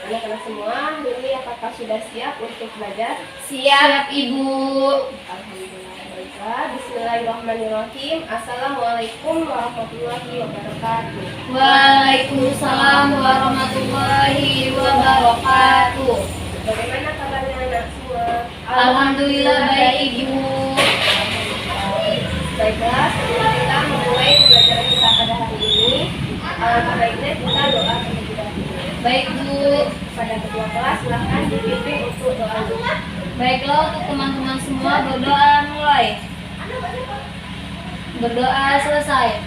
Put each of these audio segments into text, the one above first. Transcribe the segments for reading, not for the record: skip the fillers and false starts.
Anak-anak semua, Lili apakah sudah siap untuk belajar? Siap, Ibu. Alhamdulillah. Baiklah, bismillahirrahmanirrahim. Assalamualaikum warahmatullahi wabarakatuh. Waalaikumsalam warahmatullahi wabarakatuh. Bagaimana kabarnya anak semua? Alhamdulillah baik, Ibu. Baiklah, sebelum kita memulai pelajaran kita pada hari ini, baiknya kita doa terlebih dahulu. Baik, Bu. Pada ketua kelas, silahkan dipimpin untuk doa dulu. Baiklah, untuk teman-teman semua berdoa mulai. Berdoa selesai.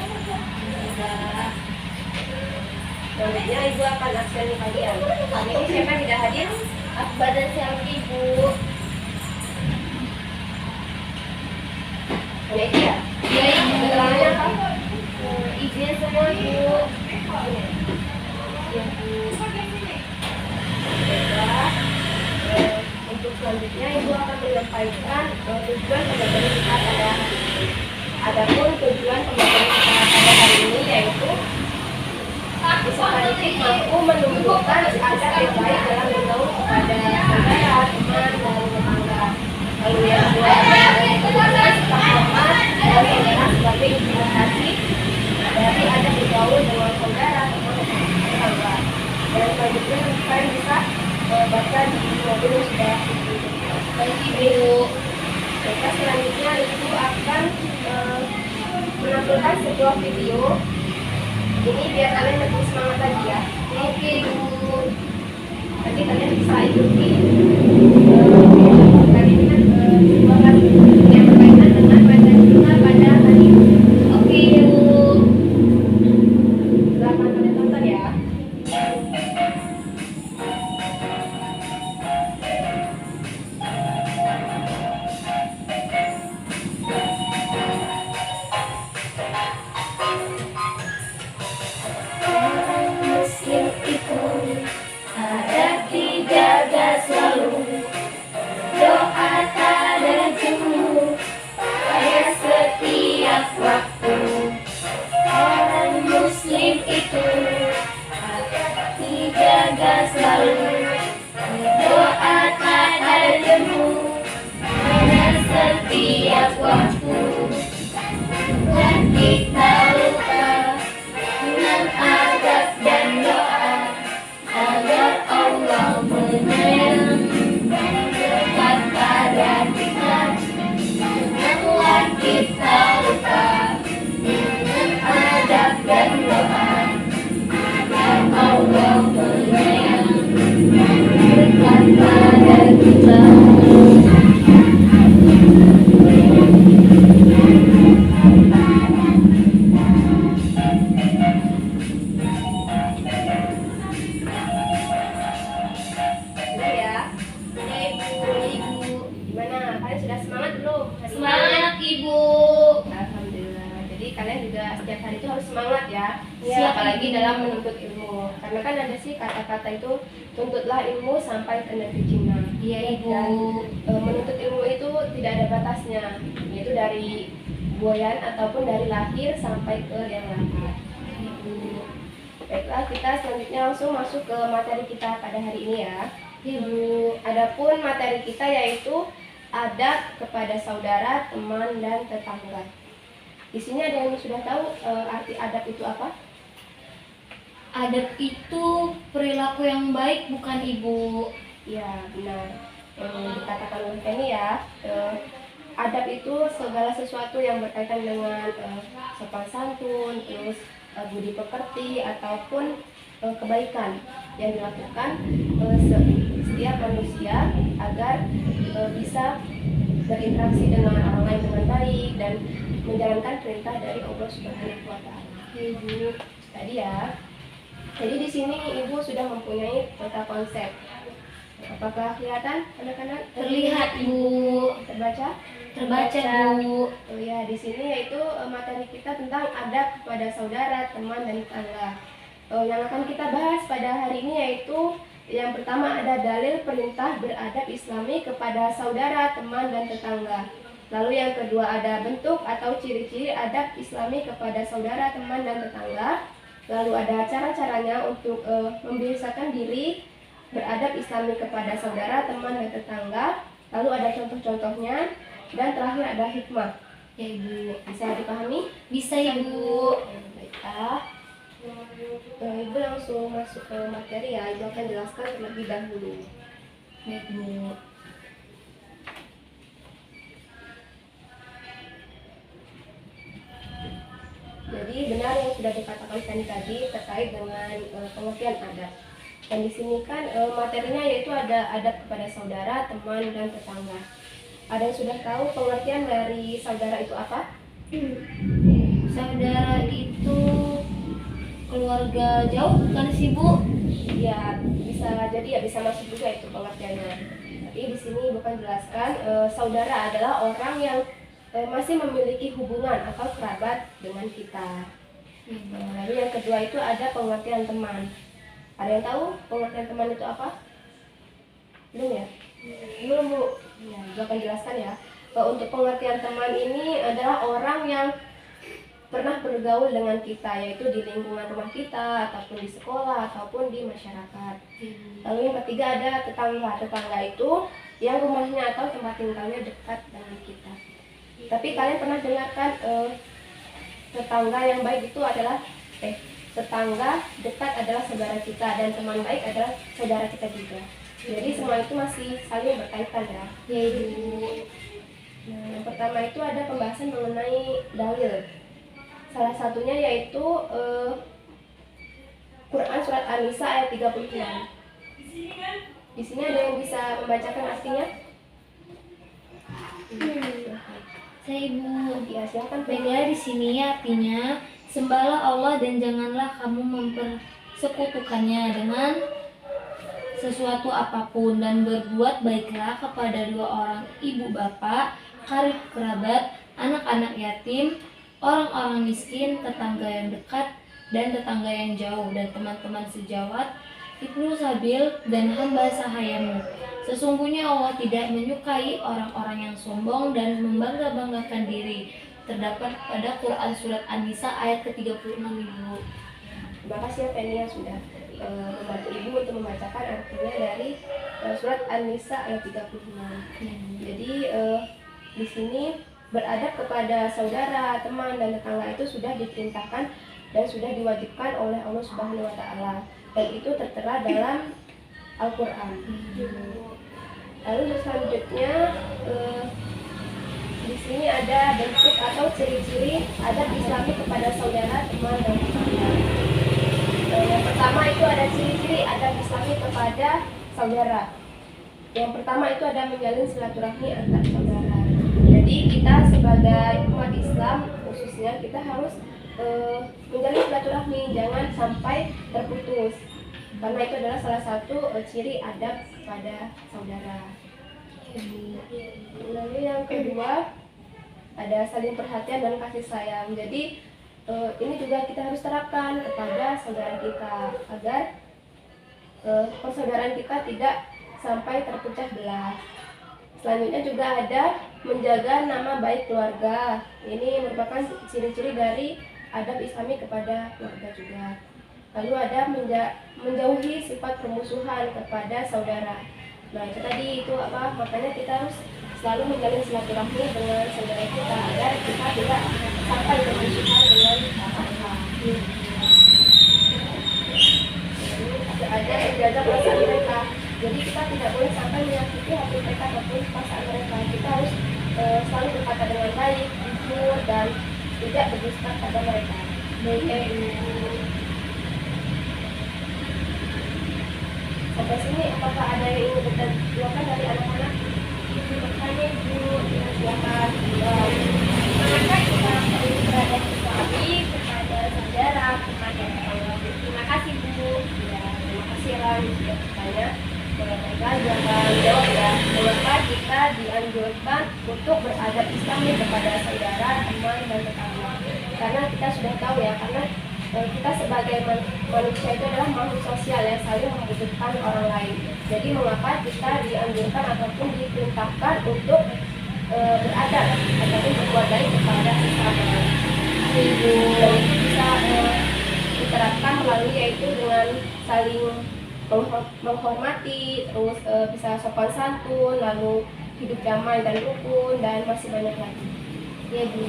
Selanjutnya Ibu akan absen kalian. Hari ini siapa yang tidak hadir? Akbar dan siapa, Ibu? Hanya itu ya? Ya, Ibu. Keterangannya apa? Izin semua, Ibu. Ya, Bu. Baiklah. Untuk selanjutnya Ibu akan menyampaikan tujuan pembelajaran kita pada hari ini. Adapun tujuan pembelajaran kita pada hari ini yaitu sekaligus mampu menumbuhkan adab yang baik dalam bergaul kepada saudara, teman, dan tetangga. Lalu yang kedua adalah sikap hormat dan saudara sebagai implementasi dari adab bergaul dengan saudara, teman, dan tetangga. Dan selanjutnya kalian bisa baca di mobil yang sudah Baik, Ibu. Maka selanjutnya Ibu akan menampilkan sebuah video. Ini biar kalian lebih semangat lagi ya. Oke, Bu. Nanti kalian bisa ikuti tadi kan sebuah lagu yang berkaitan dengan baca kita pada hari ini. Oke, Bu. Silahkan kalian tonton ya. Muslim itu adab dijaga selalu, doa tak ada jemu pada setiap waktu. Orang Muslim itu adab dijaga selalu, doa tak ada jemu pada setiap waktu. Dan kita lupa dengan adab dan doa agar Allah menyayang dan dekat pada kita. Janganlah kita lupa dengan adab dan doa agar Allah menyayang dan dekat pada kita. Benar ya? Ibu. Gimana? Kalian sudah semangat belum? Hari ini? Semangat, Ibu. Alhamdulillah. Jadi kalian juga setiap hari itu harus semangat ya. Siap, Apalagi Ibu. dalam menuntut ilmu. Karena kan ada sih kata-kata itu tuntutlah ilmu sampai ke negeri Cina. Iya, Ibu. Dan menuntut ilmu itu tidak ada batasnya. Yaitu dari buayan ataupun dari lahir sampai ke yang lain. Ibu. Baiklah, kita selanjutnya langsung masuk ke materi kita pada hari ini ya. Ibu. Adapun materi kita yaitu adab kepada saudara, teman, dan tetangga. Di sini ada yang sudah tahu arti adab itu apa? Adab itu perilaku yang baik, bukan, Ibu? Ya, benar. Dikatakan oleh Penny ya, adab itu segala sesuatu yang berkaitan dengan sopan santun, terus budi pekerti ataupun kebaikan yang dilakukan setiap manusia agar bisa berinteraksi dengan orang lain dengan baik dan menjalankan perintah dari Allah Subhanahu wa taala. Ibu tadi ya. Jadi di sini Ibu sudah mempunyai peta konsep. Apakah kelihatan anak-anak? Terlihat, Bu. Terbaca? Terbaca, Bu. Oh ya, di sini yaitu materi kita tentang adab kepada saudara, teman, dan tetangga. Yang akan kita bahas pada hari ini yaitu yang pertama ada dalil perintah beradab Islami kepada saudara, teman, dan tetangga. Lalu yang kedua ada bentuk atau ciri-ciri adab Islami kepada saudara, teman, dan tetangga. Lalu ada cara-caranya untuk membiasakan diri beradab Islami kepada saudara, teman, dan tetangga. Lalu ada contoh-contohnya, dan terakhir ada hikmah. Ya Ibu. Bisa dipahami? Bisa Ibu. Baiklah. Ibu langsung masuk ke materi ya. Ibu akan jelaskan terlebih dahulu. Baik Bu. Jadi benar yang sudah dikatakan Fanny tadi terkait dengan pengertian adab. Dan di sini kan materinya yaitu ada adab kepada saudara, teman, dan tetangga. Ada yang sudah tahu pengertian dari saudara itu apa? Saudara itu keluarga jauh kan sih Bu? Ya bisa jadi ya bisa masuk juga itu pengertiannya. Tapi di sini bukan jelaskan saudara adalah orang yang masih memiliki hubungan atau kerabat dengan kita. Lalu yang kedua itu ada pengertian teman. Ada yang tahu pengertian teman itu apa? Belum ya? Belum Bu. Ya, Ibu akan jelaskan ya. Untuk pengertian teman ini adalah orang yang pernah bergaul dengan kita, yaitu di lingkungan rumah kita, ataupun di sekolah, ataupun di masyarakat. Lalu yang ketiga ada tetangga. Tetangga itu yang rumahnya atau tempat tinggalnya dekat dengan kita. Tapi kalian pernah dengarkan tetangga yang baik itu adalah tetangga dekat adalah saudara kita, dan teman baik adalah saudara kita juga. Jadi semua itu masih saling berkaitan ya. Ya Ibu. Nah, yang pertama itu ada pembahasan mengenai dalil. Salah satunya yaitu Quran surat An-Nisa ayat 36. Di sini ada yang bisa membacakan artinya? Saya Ibu. Ya, silakan. Baiklah, di sini artinya sembahlah Allah dan janganlah kamu mempersekutukannya dengan sesuatu apapun, dan berbuat baiklah kepada dua orang ibu bapak, karib kerabat, anak-anak yatim, orang-orang miskin, tetangga yang dekat dan tetangga yang jauh, dan teman-teman sejawat, ibnu sabil, dan hamba sahayamu. Sesungguhnya Allah tidak menyukai orang-orang yang sombong dan membangga-banggakan diri. Terdapat pada Quran surat An-Nisa ayat ke-36 Ibu. Terima kasih ya Penny yang sudah membantu Ibu untuk membacakan artinya dari surat An-Nisa ayat 36. Jadi di sini beradab kepada saudara, teman, dan tetangga itu sudah diperintahkan dan sudah diwajibkan oleh Allah Subhanahu wa taala, dan itu tertera dalam Al-Qur'an. Lalu selanjutnya di sini ada bentuk atau ciri-ciri adab Islami kepada saudara, teman, dan tetangga. Yang pertama itu ada ciri-ciri adab Islami kepada saudara. Yang pertama itu ada menjalin silaturahmi antar saudara. Jadi kita sebagai umat Islam khususnya kita harus menjalin silaturahmi, jangan sampai terputus. Karena itu adalah salah satu ciri adab kepada saudara. Lalu yang kedua ada saling perhatian dan kasih sayang. Jadi ini juga kita harus terapkan kepada saudara kita agar persaudaraan kita tidak sampai terpecah belah. Selanjutnya juga ada menjaga nama baik keluarga. Ini merupakan ciri-ciri dari adab Islami kepada keluarga juga. Lalu ada menjauhi sifat permusuhan kepada saudara. Nah itu tadi itu apa? Makanya kita harus selalu menjalin silaturahmi dengan saudara kita agar kita tidak sampai bermusuhan dengan apa-apa. Ada menjaga perasaan mereka. Jadi kita tidak boleh sampai menyakiti hati mereka ataupun perasaan mereka. Kita harus selalu berkata dengan baik, jujur, dan tidak berdusta pada mereka. Sampai sini apakah ada yang ingin bertanya dari anak-anak? Ibu bertanya, Ibu, silakan. Mengapa kita perlu beradab Islami kepada saudara, kepada tetangga? Terima kasih Bu. Ya, terima kasih lah sudah bertanya. Baiklah, jangan jawab ya. Mengapa kita dianjurkan untuk beradab Islami kepada saudara, teman, dan tetangga? Karena kita sudah tahu ya, karena kita sebagai manusia itu adalah makhluk sosial yang saling membutuhkan orang lain. Jadi mengapa kita dianjurkan ataupun diperintahkan untuk beradab ataupun berbuat baik kepada sesama? Dan itu bisa diterapkan melalui yaitu dengan saling menghormati, terus bisa sopan santun, lalu hidup damai dan rukun, dan masih banyak lagi. Ya Bu,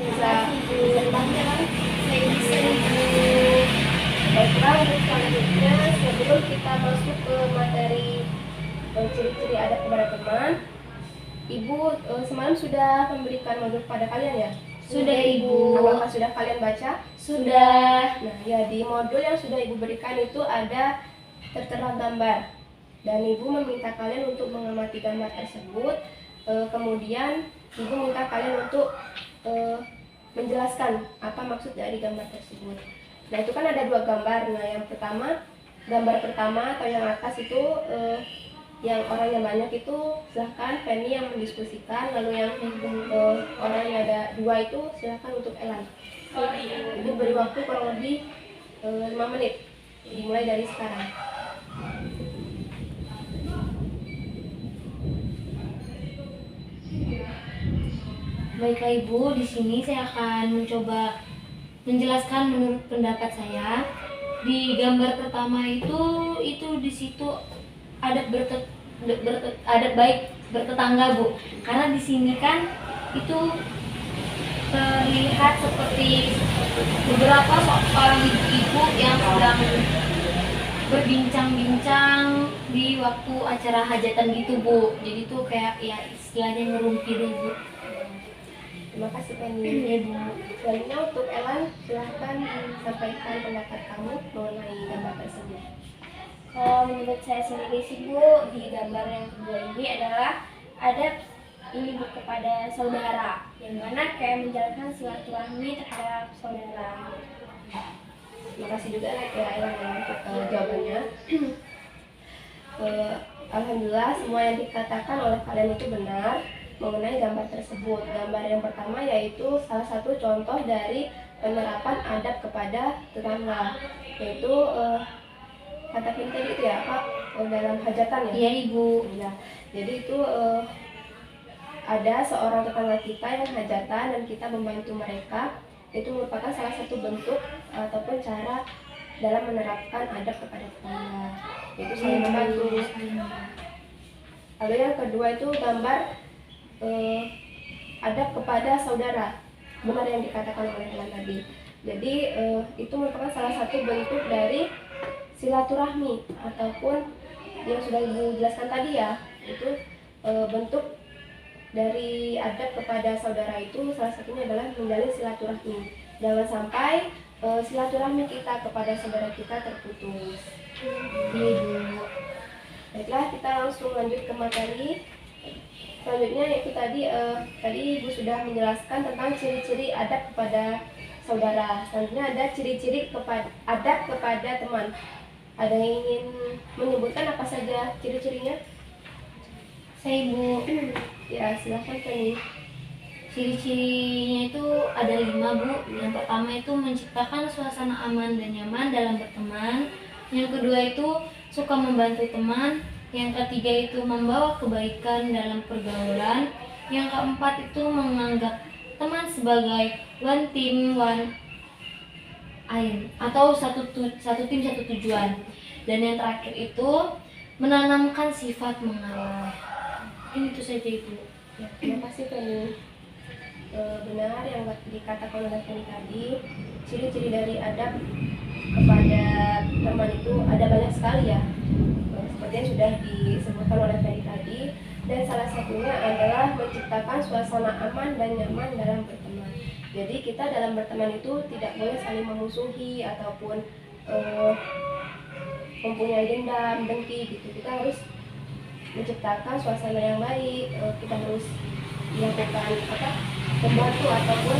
bisa ditanyakan? Saya bisa Ibu. Baiklah, untuk selanjutnya sebelum kita masuk ke materi ciri-ciri adat kepada teman, Ibu semalam sudah memberikan modul pada kalian ya? Sudah Ibu. Apakah sudah kalian baca? Sudah. Nah, ya di modul yang sudah Ibu berikan itu ada tertera gambar, dan Ibu meminta kalian untuk mengamati gambar tersebut. Kemudian Ibu minta kalian untuk menjelaskan apa maksud dari gambar tersebut. Nah, itu kan ada dua gambar. Nah, yang pertama, gambar pertama atau yang atas itu yang orangnya banyak itu silahkan Penny yang mendiskusikan, lalu yang orangnya ada dua itu silahkan untuk Elan. Ibu beri waktu kurang lebih 5 menit, dimulai dari sekarang. Baiklah Ibu, di sini saya akan mencoba menjelaskan menurut pendapat saya. Di gambar pertama itu di situ adat adat baik bertetangga Bu. Karena di sini kan itu terlihat seperti beberapa orang ibu-ibu yang sedang berbincang-bincang di waktu acara hajatan gitu Bu. Jadi tuh kayak ya istilahnya ngerumpi deh Bu. Terima kasih Penny. Iya Bu. Selanjutnya untuk Elan, silahkan sampaikan pendapat kamu mengenai gambar tersebut. Kalau menurut saya sendiri sih Bu, di gambar yang kedua ini adalah adat ini Bu kepada saudara, yang mana kayak menjalankan silaturahmi terhadap saudara. Terima kasih juga ya Elan untuk jawabannya. Alhamdulillah semua yang dikatakan oleh kalian itu benar mengenai gambar tersebut. Gambar yang pertama yaitu salah satu contoh dari penerapan adab kepada tetangga, yaitu kata kita tadi itu ya Pak, dalam hajatan ya? Iya Ibu. Ya, jadi itu ada seorang tetangga kita yang hajatan dan kita membantu mereka. Itu merupakan salah satu bentuk ataupun cara dalam menerapkan adab kepada tetangga, yaitu saling membantu. Lalu yang kedua itu gambar adab kepada saudara, benar yang dikatakan oleh Elan tadi. Jadi itu merupakan salah satu bentuk dari silaturahmi ataupun yang sudah Ibu jelaskan tadi ya, itu bentuk dari adab kepada saudara itu salah satunya adalah menjalin silaturahmi. Jangan sampai silaturahmi kita kepada saudara kita terputus. Baiklah, kita langsung lanjut ke materi. Selanjutnya yaitu tadi Ibu sudah menjelaskan tentang ciri-ciri adab kepada saudara. Selanjutnya ada ciri-ciri adab kepada teman. Ada yang ingin menyebutkan apa saja ciri-cirinya? Saya Ibu. Ya, silahkan Penny. Ciri-cirinya itu ada 5 Bu. Yang pertama itu menciptakan suasana aman dan nyaman dalam berteman. Yang kedua itu suka membantu teman. Yang ketiga itu membawa kebaikan dalam pergaulan. Yang keempat itu menganggap teman sebagai one team one aim atau satu tim satu tujuan. Dan yang terakhir itu menanamkan sifat mengalah. Ini itu saja Ibu. Ya, terima kasih Penny. Benar yang dikatakan oleh Penny tadi, ciri-ciri dari adab kepada teman itu ada banyak sekali ya, seperti yang sudah disebutkan oleh Penny tadi. Dan salah satunya adalah menciptakan suasana aman dan nyaman dalam berteman. Jadi kita dalam berteman itu tidak boleh saling memusuhi ataupun mempunyai dendam, dengki gitu. Kita harus menciptakan suasana yang baik. Kita harus melakukan membantu ataupun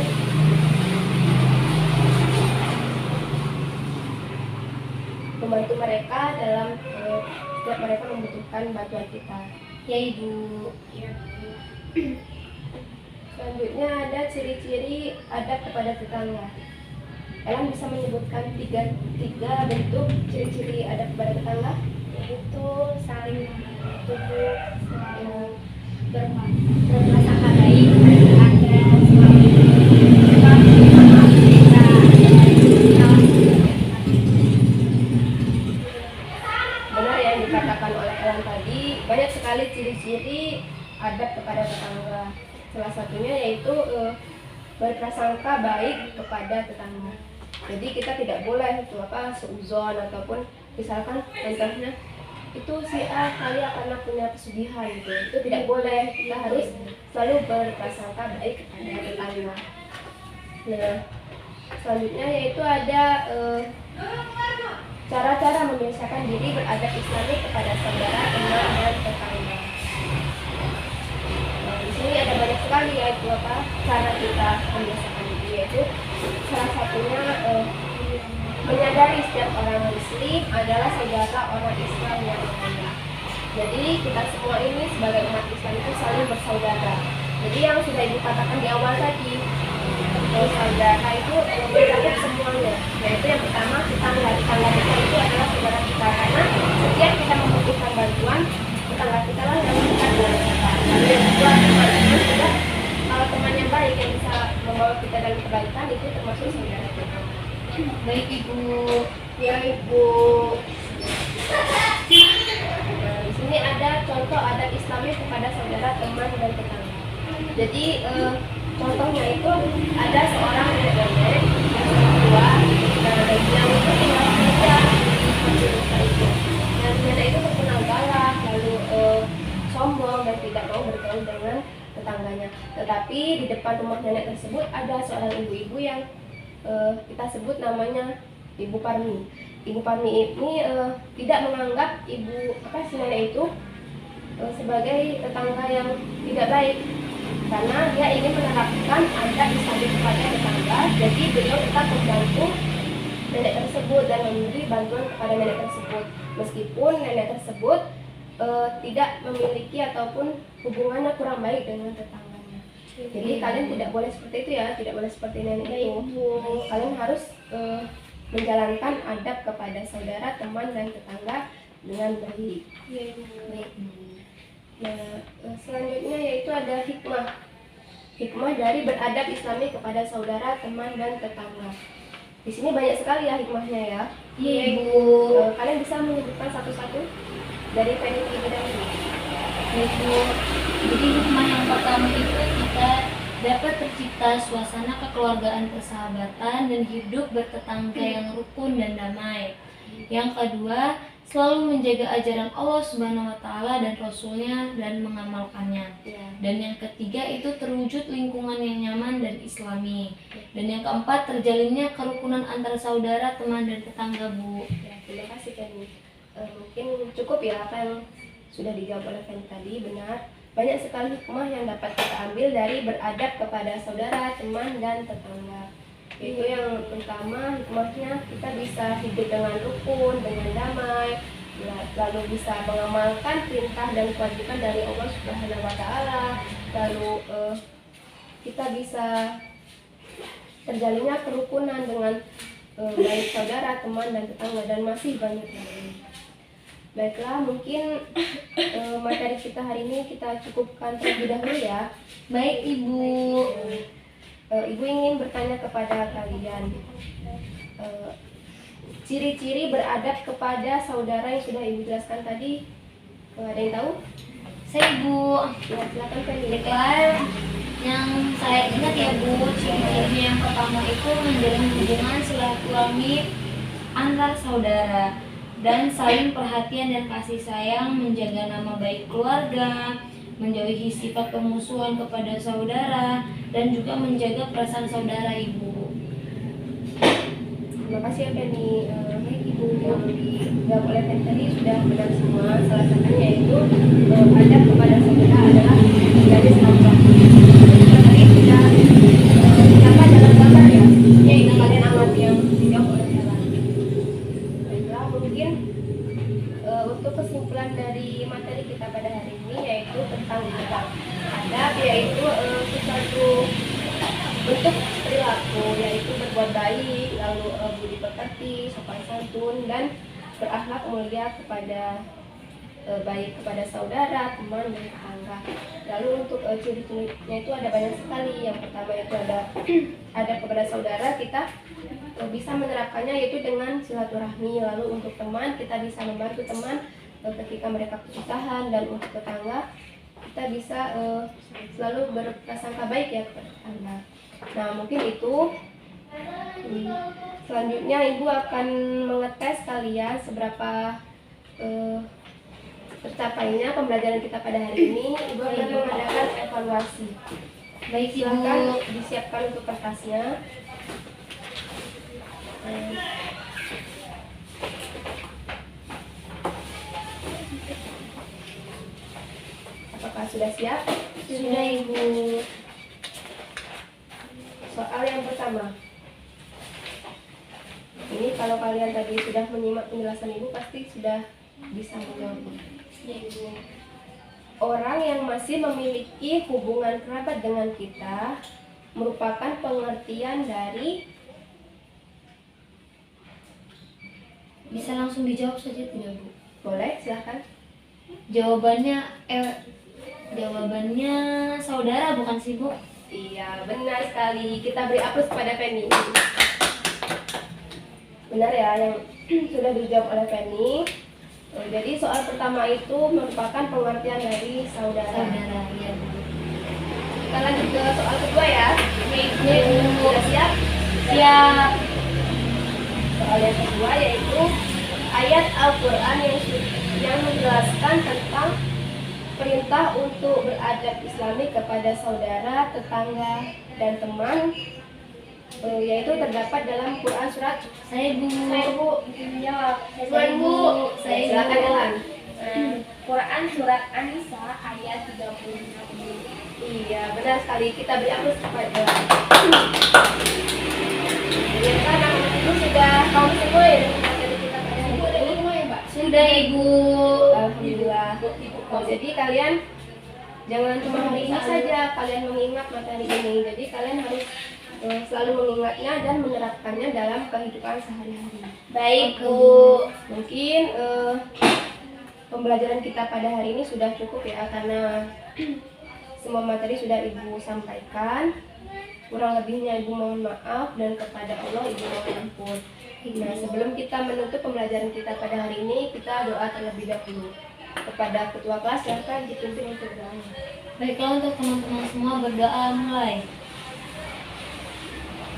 membantu mereka dalam setiap mereka membutuhkan bantuan kita. Ya Ibu. Selanjutnya ada ciri-ciri adab kepada tetangga. Elan bisa menyebutkan tiga bentuk ciri-ciri adab kepada tetangga, Yaitu saling membantu, berprasangka baik, ada benar dikatakan oleh Ellen tadi, banyak sekali ciri-ciri adab kepada tetangga. Salah satunya yaitu berprasangka baik kepada tetangga. Jadi kita tidak boleh itu seuzon, ataupun misalkan contohnya itu si A kaya karena punya pesugihan gitu. Itu tidak boleh. Kita harus selalu berprasangka baik kepada tetangga. Nah, selanjutnya yaitu ada cara-cara membiasakan diri beradab Islami kepada saudara, teman, dan tetangga. Nah, di sini ada banyak sekali yaitu cara kita membiasakan diri, yaitu salah satunya menyadari setiap orang Muslim adalah saudara orang Islam yang lainnya. Jadi kita semua ini sebagai umat Islam itu saling bersaudara. Jadi yang sudah Ibu katakan di awal tadi, saudara itu mencakup semuanya. Yaitu yang pertama, tetangga kita itu adalah saudara kita, karena setiap kita membutuhkan bantuan, tetangga kita lah yang dekat dengan kita. Lalu yang kedua, teman-teman juga, kalau teman yang baik yang bisa membawa kita dalam kebaikan itu termasuk saudara kita. Baik Ibu. Ya Ibu. Nah, di sini ada contoh adat Islami kepada saudara, teman, dan tetangga. Jadi contohnya itu ada seorang nenek yang tua, dan yang itu tinggal saja di desa itu. Dan nenek itu terkenal galak, lalu sombong dan tidak mau bergaul dengan tetangganya. Tetapi di depan rumah nenek tersebut ada seorang ibu-ibu yang kita sebut namanya Ibu Parmi. Ibu Parmi ini tidak menganggap si nenek itu sebagai tetangga yang tidak baik, karena dia ingin menerapkan adab Islami kepada tetangga. Jadi beliau tetap membantu nenek tersebut dan memberi bantuan kepada nenek tersebut, meskipun nenek tersebut tidak memiliki ataupun hubungannya kurang baik dengan tetangganya. Jadi kalian tidak boleh seperti itu ya, tidak boleh seperti nenek itu. Kalian harus menjalankan adab kepada saudara, teman, dan tetangga dengan baik. Nah, selanjutnya yaitu ada hikmah. Hikmah dari beradab Islami kepada saudara, teman, dan tetangga. Di sini banyak sekali ya hikmahnya ya. Iya Ibu. Kalian bisa menyebutkan satu-satu dari Penny dan Ibu. Ibu. Jadi hikmah yang pertama itu kita dapat tercipta suasana kekeluargaan, persahabatan, dan hidup bertetangga yang rukun dan damai. Yang kedua, selalu menjaga ajaran Allah Subhanahu wa Ta'ala dan Rasulnya dan mengamalkannya. Dan yang ketiga itu terwujud lingkungan yang nyaman dan Islami. Dan yang keempat, terjalinnya kerukunan antara saudara, teman, dan tetangga, Bu. Ya, terima kasih Penny. Mungkin cukup ya apa yang sudah dijawab oleh Penny tadi, benar. Banyak sekali hikmah yang dapat kita ambil dari beradab kepada saudara, teman, dan tetangga. Itu yang pertama, hikmahnya kita bisa hidup dengan rukun, dengan damai, lalu bisa mengamalkan perintah dan kewajiban dari Allah Subhanahu wa Ta'ala, lalu kita bisa terjalinnya kerukunan dengan baik saudara, teman, dan tetangga, dan masih banyak lagi. Baiklah, mungkin materi kita hari ini kita cukupkan terlebih dahulu ya. Baik Ibu. Ibu ingin bertanya kepada kalian, ciri-ciri beradab kepada saudara yang sudah Ibu jelaskan tadi, ada yang tahu? Saya Ibu. Ya, silakan Penny. Baiklah, yang saya ingat ya Bu, ciri-cirinya yang pertama itu menjalin hubungan silaturahmi antar saudara dan saling perhatian dan kasih sayang, menjaga nama baik keluarga, menjauhi sifat pemusuhan kepada saudara, dan juga menjaga perasaan saudara Ibu. Terima kasih ya Penny. Baik Ibu, yang dijawab oleh Penny tadi sudah benar semua. Salah satunya yaitu adab kepada saudara adalah menjadi silaturahmi. Tadi sudah dicapai dalam gambar ya. Yaitu kalian amati yang dijawab oleh Ellen. Baiklah, mungkin untuk kesimpulan dari materi kita pada hari ini yaitu tentang adab, yaitu sesuatu bentuk perilaku, yaitu berbuat baik, lalu budi pekerti, sopan santun, dan berakhlak mulia kepada baik kepada saudara, teman, dan tetangga. Lalu untuk ciri-cirinya itu ada banyak sekali. Yang pertama itu ada kepada saudara, kita bisa menerapkannya yaitu dengan silaturahmi. Lalu untuk teman, kita bisa membantu teman ketika mereka kesusahan, dan untuk tetangga kita bisa selalu berprasangka baik ya kepada tetangga. Nah mungkin itu. Selanjutnya ibu akan mengetes kalian seberapa tercapainya pembelajaran kita pada hari ini. Ibu akan mengadakan evaluasi. Baik, Silakan Ibu. disiapkan untuk kertasnya. Apakah sudah siap? Sudah, Ibu. Soal yang pertama. Ini kalau kalian tadi sudah menyimak penjelasan ibu pasti sudah bisa menjawab. Orang yang masih memiliki hubungan kerabat dengan kita merupakan pengertian dari. Bisa langsung dijawab saja tidak, Bu? Boleh, silakan. Jawabannya saudara, bukan sih, Bu? Iya, benar sekali. Kita beri aplaus kepada Penny. Benar ya yang sudah dijawab oleh Penny. Jadi soal pertama itu merupakan pengertian dari saudara. Saudara, ya, Bu. Kita lanjut ke soal kedua ya. Iya, Bu. Sudah siap? Siap. Soal yang kedua yaitu ayat Al-Quran yang menjelaskan tentang perintah untuk beradab islami kepada saudara, tetangga, dan teman, yaitu terdapat dalam Quran surat. Saya, Bu. Saya Bu, menjawab. Saya, Bu. Saya, Silakan Bu. Elan. Quran surat An-Nisa ayat 36. Iya, benar sekali. Kita beri aplaus kepada. Ternyata anak-anak itu sudah tahu semua ya dengan materi kita pada hari ini. Sudah, Ibu. Alhamdulillah. Jadi kalian jangan cuma hari ini saja kalian mengingat materi ini. Jadi kalian harus selalu mengingatnya dan menerapkannya dalam kehidupan sehari-hari. Baik, Bu. Mungkin pembelajaran kita pada hari ini sudah cukup ya, karena semua materi sudah Ibu sampaikan. Kurang lebihnya Ibu mohon maaf, dan kepada Allah Ibu mohon ampun. Nah, sebelum kita menutup pembelajaran kita pada hari ini, kita doa terlebih dahulu. Kepada ketua kelas silakan dipimpin untuk doa. Baiklah, untuk teman-teman semua berdoa mulai.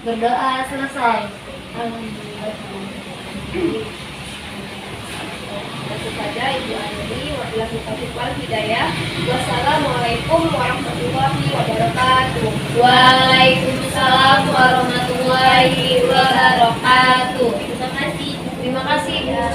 Berdoa selesai. Alhamdulillah. Itu saja Ibu Airi, wabillahi taufiq wal hidayah. Wassalamualaikum warahmatullahi wabarakatuh. Waalaikumsalam warahmatullahi wabarakatuh. Terima kasih. Terima kasih, Bu. Ya,